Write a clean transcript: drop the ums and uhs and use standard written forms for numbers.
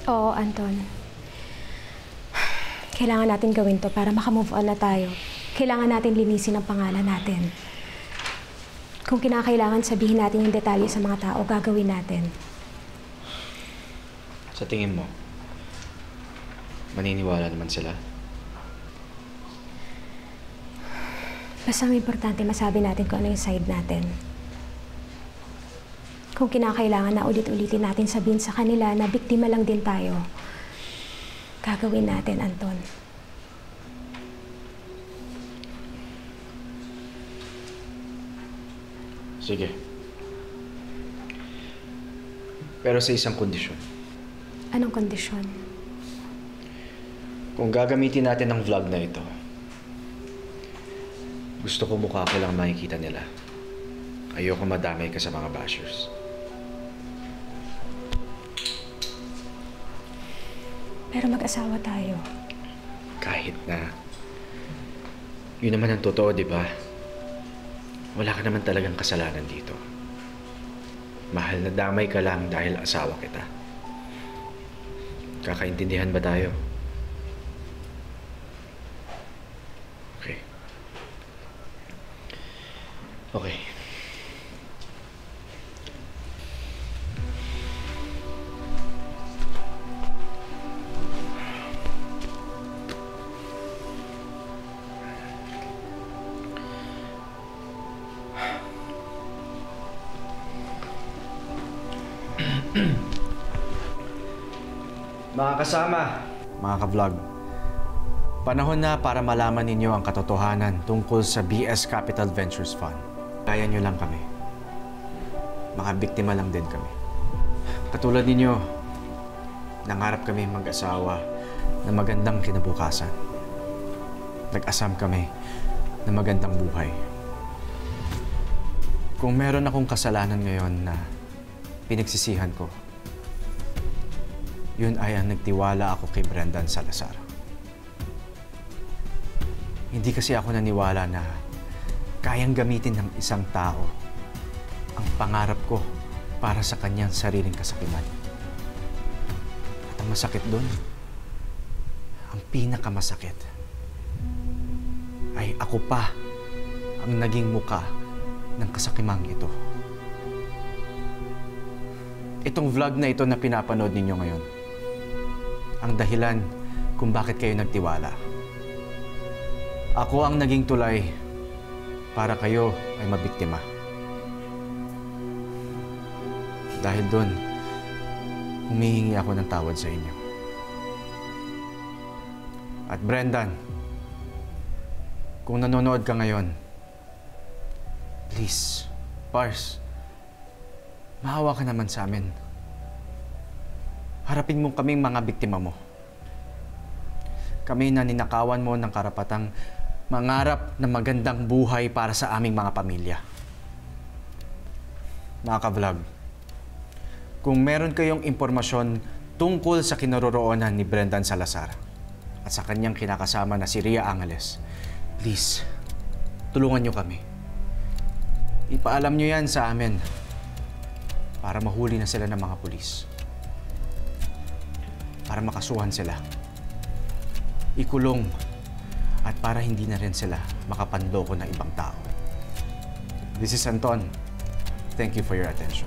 Oo, Anton. Kailangan natin gawin to para makamove on na tayo. Kailangan natin linisin ang pangalan natin. Kung kinakailangan sabihin natin yung detalye sa mga tao, gagawin natin. Sa tingin mo, maniniwala naman sila? Basta ang importante masabi natin kung ano yung side natin. Kung kinakailangan na ulit-ulitin natin sabihin sa kanila na biktima lang din tayo, gagawin natin, Anton. Sige. Pero sa isang kondisyon. Anong kondisyon? Kung gagamitin natin ang vlog na ito, gusto ko mukha ko lang makikita nila. Ayoko madamay ka sa mga bashers. Pero mag-asawa tayo. Kahit na. Yun naman ang totoo, di ba? Wala ka naman talagang kasalanan dito. Mahal na damay ka lang dahil asawa kita. Kakaintindihan ba tayo? Okay. Okay. Mga kasama, mga ka-vlog, panahon na para malaman ninyo ang katotohanan tungkol sa BS Capital Ventures Fund. Kaya nyo lang kami. Mga biktima lang din kami. Katulad ninyo, nangarap kami mag-asawa na magandang kinabukasan. Nag-asam kami na magandang buhay. Kung meron akong kasalanan ngayon na pinagsisihan ko, yun ay ang nagtiwala ako kay Brendan Salazar. Hindi kasi ako naniwala na kayang gamitin ng isang tao ang pangarap ko para sa kanyang sariling kasakiman. At ang masakit doon, ang pinakamasakit, ay ako pa ang naging muka ng kasakimang ito. Itong vlog na ito na pinapanood ninyo ngayon, ang dahilan kung bakit kayo nagtiwala. Ako ang naging tulay para kayo ay mabiktima. Dahil doon, humihingi ako ng tawad sa inyo. At Brendan, kung nanonood ka ngayon, please, Pars, maawa ka naman sa amin. Harapin mo kaming mga biktima mo. Kami na ninakawan mo ng karapatang mangarap na magandang buhay para sa aming mga pamilya. Mga ka-vlog, kung meron kayong impormasyon tungkol sa kinaroroonan ni Brendan Salazar at sa kanyang kinakasama na si Ria Angeles, please, tulungan nyo kami. Ipaalam nyo yan sa amin para mahuli na sila ng mga pulis. Para makasuhan sila, ikulong, at para hindi na rin sila makapanloko ng ibang tao. This is Anton. Thank you for your attention.